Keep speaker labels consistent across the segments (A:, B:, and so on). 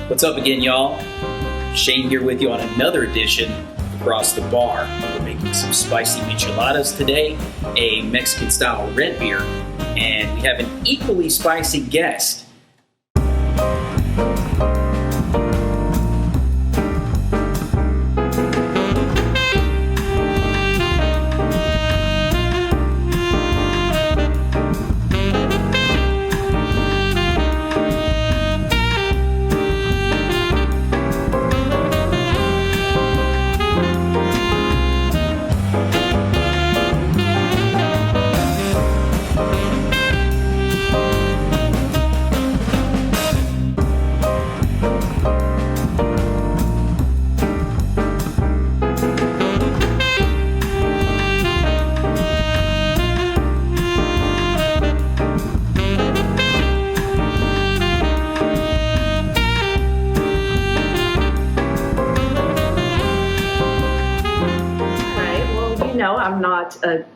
A: What's up again, y'all? Shane here with you on another edition of Across the Bar. We're making some spicy micheladas today, a Mexican-style red beer, and we have an equally spicy guest.
B: I'm not a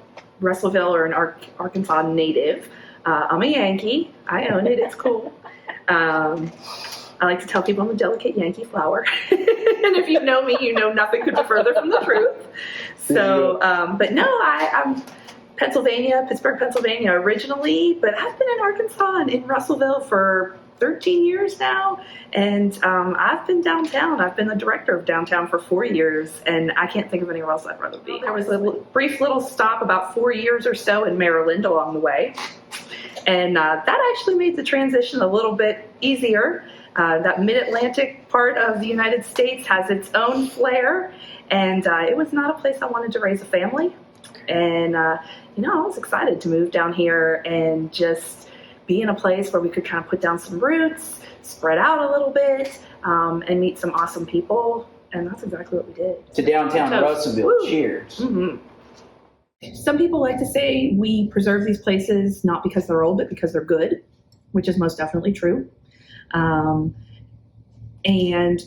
B: Russellville or an Arkansas native. I'm a Yankee. I own it. It's cool. I like to tell people I'm a delicate Yankee flower. And if you know me, you know nothing could be further from the truth. So, but no, I'm Pittsburgh, Pennsylvania originally, but I've been in Arkansas and in Russellville for 13 years now, and I've been downtown. I've been the director of downtown for 4 years, and I can't think of anywhere else I'd rather be. There was a brief little stop about 4 years or so in Maryland along the way, and that actually made the transition a little bit easier. That mid-Atlantic part of the United States has its own flair, and it was not a place I wanted to raise a family, and I was excited to move down here and just be in a place where we could kind of put down some roots, spread out a little bit, and meet some awesome people. And that's exactly what we did.
A: To downtown Russellville. Woo. Cheers.
B: Mm-hmm. Some people like to say we preserve these places not because they're old, but because they're good, which is most definitely true. And,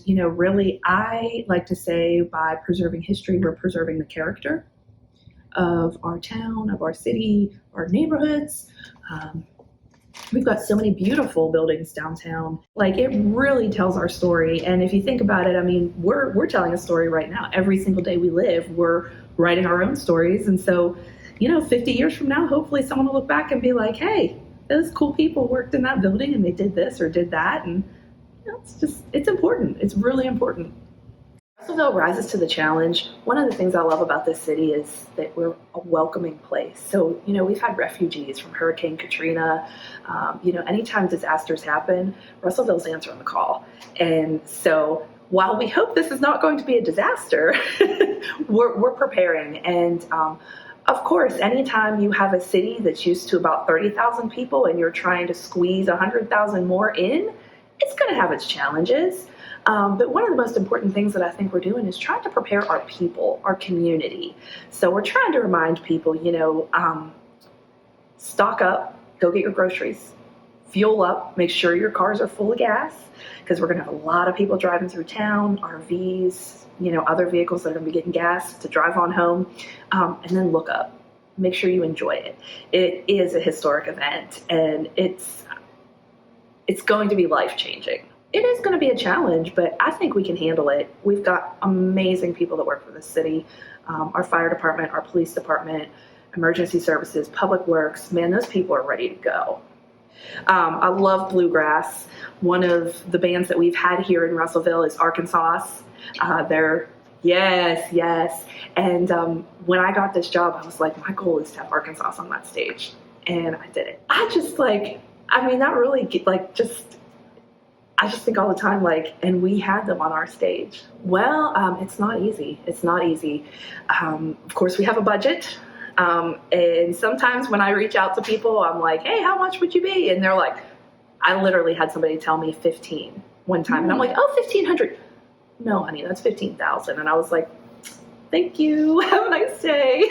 B: really, I like to say by preserving history, we're preserving the character of our town, of our city, our neighborhoods. We've got so many beautiful buildings downtown. Like, it really tells our story. And if you think about it, I mean, we're telling a story right now. Every single day we live, we're writing our own stories. And so, 50 years from now, hopefully someone will look back and be like, hey, those cool people worked in that building and they did this or did that. And it's important. It's really important. Russellville rises to the challenge. One of the things I love about this city is that we're a welcoming place. So, we've had refugees from Hurricane Katrina. Anytime disasters happen, Russellville's answering the call. And so while we hope this is not going to be a disaster, we're preparing. And of course, anytime you have a city that's used to about 30,000 people and you're trying to squeeze 100,000 more in, it's going to have its challenges. But one of the most important things that I think we're doing is trying to prepare our people, our community. So we're trying to remind people, stock up, go get your groceries, fuel up, make sure your cars are full of gas, because we're going to have a lot of people driving through town, RVs, other vehicles that are going to be getting gas to drive on home, and then look up. Make sure you enjoy it. It is a historic event, and it's going to be life-changing. It is going to be a challenge, but I think we can handle it. We've got amazing people that work for this city. Our fire department, our police department, emergency services, public works. Man, those people are ready to go. I love bluegrass. One of the bands that we've had here in Russellville is Arkansas. Yes. And when I got this job, I was like, my goal is to have Arkansas on that stage. And I did it. I just think all the time, and we had them on our stage. Well, it's not easy. Of course, we have a budget. And sometimes when I reach out to people, I'm like, hey, how much would you be? And they're like, I literally had somebody tell me 15 one time. And I'm like, oh, 1,500. No, honey, that's 15,000. And I was like, thank you. Have a nice day.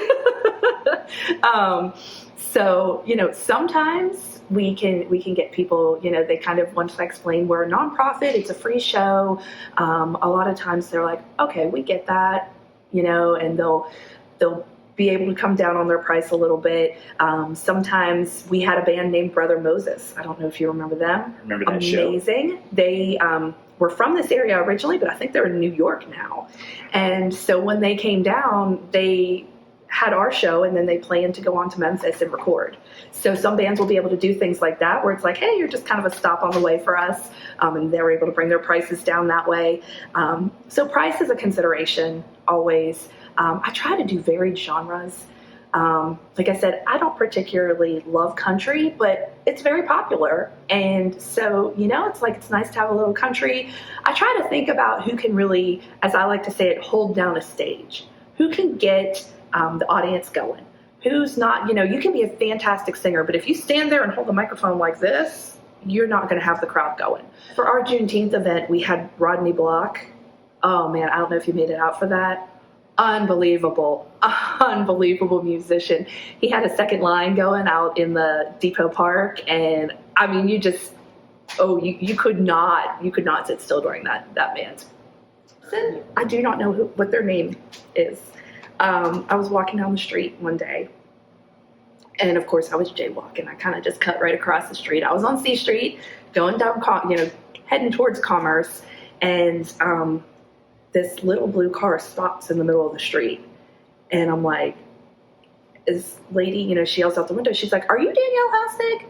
B: So, sometimes we can get people, they kind of want to explain we're a nonprofit, it's a free show. A lot of times they're like, okay, we get that, and they'll be able to come down on their price a little bit. Sometimes we had a band named Brother Moses. I don't know if you remember them.
A: Remember that show?
B: Amazing. They were from this area originally, but I think they're in New York now. And so when they came down, they had our show, and then they planned to go on to Memphis and record. So some bands will be able to do things like that, where it's like, hey, you're just kind of a stop on the way for us, and they're able to bring their prices down that way. So price is a consideration always. I try to do varied genres. Like I said, I don't particularly love country, but it's very popular. And so, it's nice to have a little country. I try to think about who can really, as I like to say it, hold down a stage. Who can get the audience going? Who's not, you can be a fantastic singer, but if you stand there and hold the microphone like this, you're not going to have the crowd going. For our Juneteenth event, we had Rodney Block. Oh man, I don't know if you made it out for that. Unbelievable musician. He had a second line going out in the Depot Park, and I mean, you could not sit still during that man's. I do not know what their name is. I was walking down the street one day, and of course I was jaywalking. I kind of just cut right across the street. I was on C Street, going down, heading towards Commerce, and this little blue car stops in the middle of the street. And I'm like, this lady, she yells out the window. She's like, "Are you Danielle Housenick?"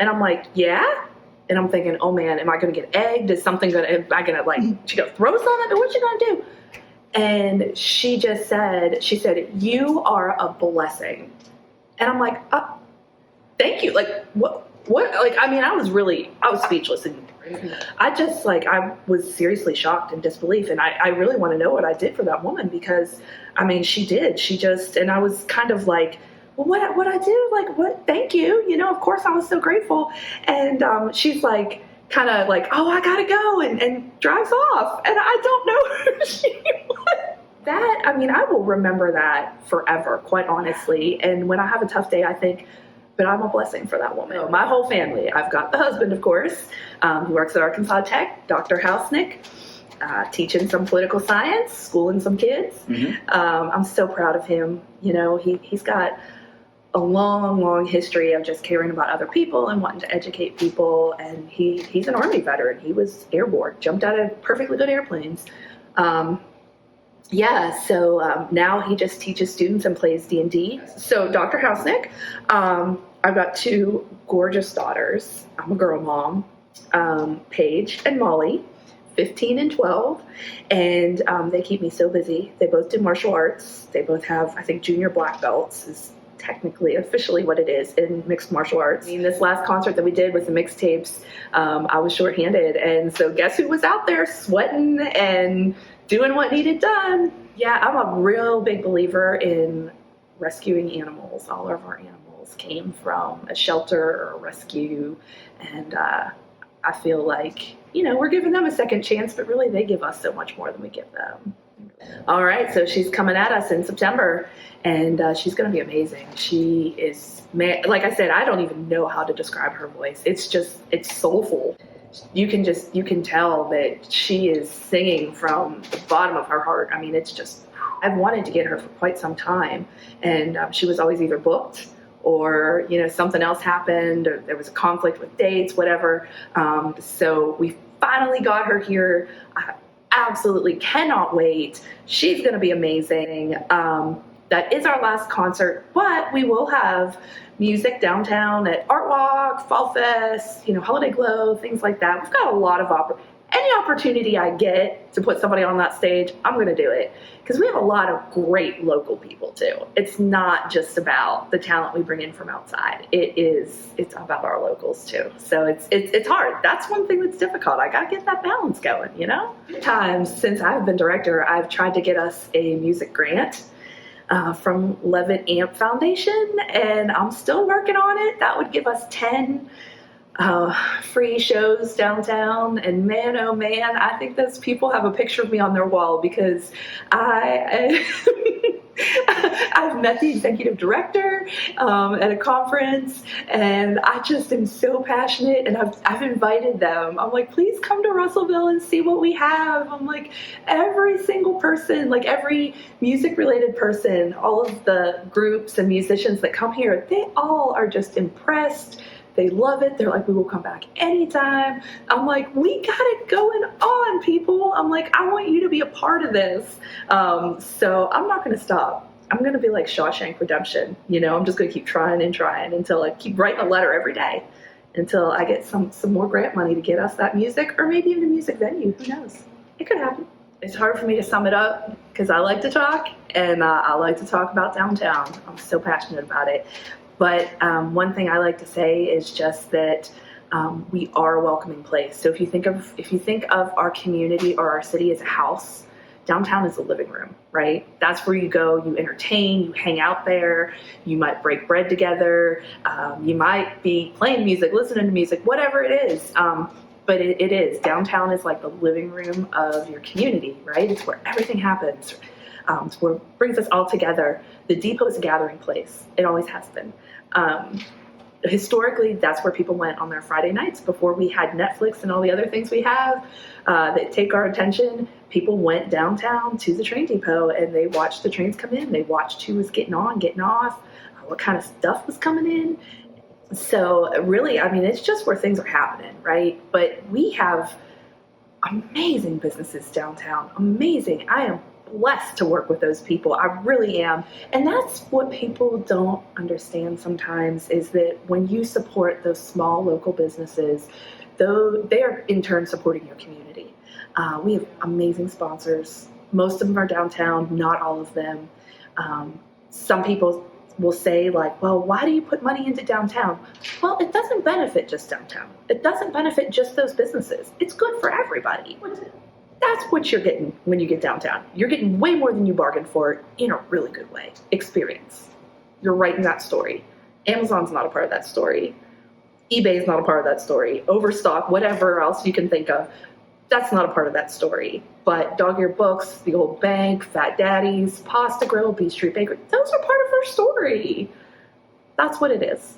B: And I'm like, "Yeah." And I'm thinking, oh man, am I going to get egged? Am I going to she going to throw something? What's she going to do? And she said, "You are a blessing." And I'm like, thank you. Like, what? Like, I mean, I was speechless. And I was seriously shocked in disbelief. And I really want to know what I did for that woman, because, I mean, she did. And I was kind of like, well, what I do? Like, what? Thank you. Of course I was so grateful. And she's like, kind of like, oh, I gotta go, and drives off. And I don't know who she was. That, I mean, I will remember that forever, quite honestly. And when I have a tough day, I think, but I'm a blessing for that woman. So my whole family, I've got the husband, of course, who works at Arkansas Tech, Dr. Housenick, teaching some political science, schooling some kids. Mm-hmm. I'm so proud of him. He's got a long history of just caring about other people and wanting to educate people. And he's an Army veteran. He was airborne, jumped out of perfectly good airplanes. So now he just teaches students and plays D&D. So Dr. Housenick, I've got two gorgeous daughters. I'm a girl mom, Paige and Molly, 15 and 12, and they keep me so busy. They both do martial arts. They both have, I think, junior black belts is technically, officially what it is in mixed martial arts. I mean, this last concert that we did with the mixtapes, I was shorthanded, and so guess who was out there sweating and doing what needed done? Yeah, I'm a real big believer in rescuing animals. All of our animals came from a shelter or a rescue, and I feel like, we're giving them a second chance, but really they give us so much more than we give them. All right, so she's coming at us in September, and she's going to be amazing. She is, like I said, I don't even know how to describe her voice. It's soulful. You can tell that she is singing from the bottom of her heart. I mean, I've wanted to get her for quite some time, and she was always either booked or, something else happened, or there was a conflict with dates, whatever. So we finally got her here. I absolutely cannot wait. She's going to be amazing. That is our last concert, but we will have music downtown at Art Walk, Fall Fest, Holiday Glow, things like that. We've got a lot of any opportunity I get to put somebody on that stage, I'm going to do it, because we have a lot of great local people too. It's not just about the talent we bring in from outside. It's about our locals too. So it's hard. That's one thing that's difficult. I got to get that balance going, Times since I've been director, I've tried to get us a music grant from Levitt Amp Foundation, and I'm still working on it. That would give us 10 free shows downtown, and man, oh man, I think those people have a picture of me on their wall, because I've met the executive director at a conference, and I just am so passionate, and I've invited them. I'm like, please come to Russellville and see what we have. I'm like, every single person, like every music related person, all of the groups and musicians that come here, they all are just impressed. They love it. They're like, we will come back anytime. I'm like, we got it going on, people. I'm like, I want you to be a part of this. So I'm not going to stop. I'm going to be like Shawshank Redemption. I'm just going to keep trying and trying until I keep writing a letter every day until I get some more grant money to get us that music, or maybe even a music venue. Who knows? It could happen. It's hard for me to sum it up because I like to talk, and I like to talk about downtown. I'm so passionate about it. But one thing I like to say is just that we are a welcoming place. So if you think of our community or our city as a house, downtown is the living room, right? That's where you go, you entertain, you hang out there, you might break bread together, you might be playing music, listening to music, whatever it is. But it is. Downtown is like the living room of your community, right? It's where everything happens. It's where it brings us all together. The Depot is a gathering place. It always has been. Historically, that's where people went on their Friday nights before we had Netflix and all the other things we have that take our attention. People went downtown to the train depot and they watched the trains come in. They watched who was getting on, getting off, what kind of stuff was coming in. So really, it's just where things are happening, right? But we have amazing businesses downtown. Amazing. I am blessed to work with those people. I really am. And that's what people don't understand sometimes, is that when you support those small local businesses, though they are in turn supporting your community. We have amazing sponsors. Most of them are downtown, not all of them. Some people will say, like, well, why do you put money into downtown? Well, it doesn't benefit just downtown. It doesn't benefit just those businesses. It's good for everybody. That's what you're getting when you get downtown. You're getting way more than you bargained for in a really good way. Experience. You're writing that story. Amazon's not a part of that story. eBay's not a part of that story. Overstock, whatever else you can think of, that's not a part of that story. But Dog Ear Books, the Old Bank, Fat Daddy's, Pasta Grill, B Street Bakery, those are part of our story. That's what it is.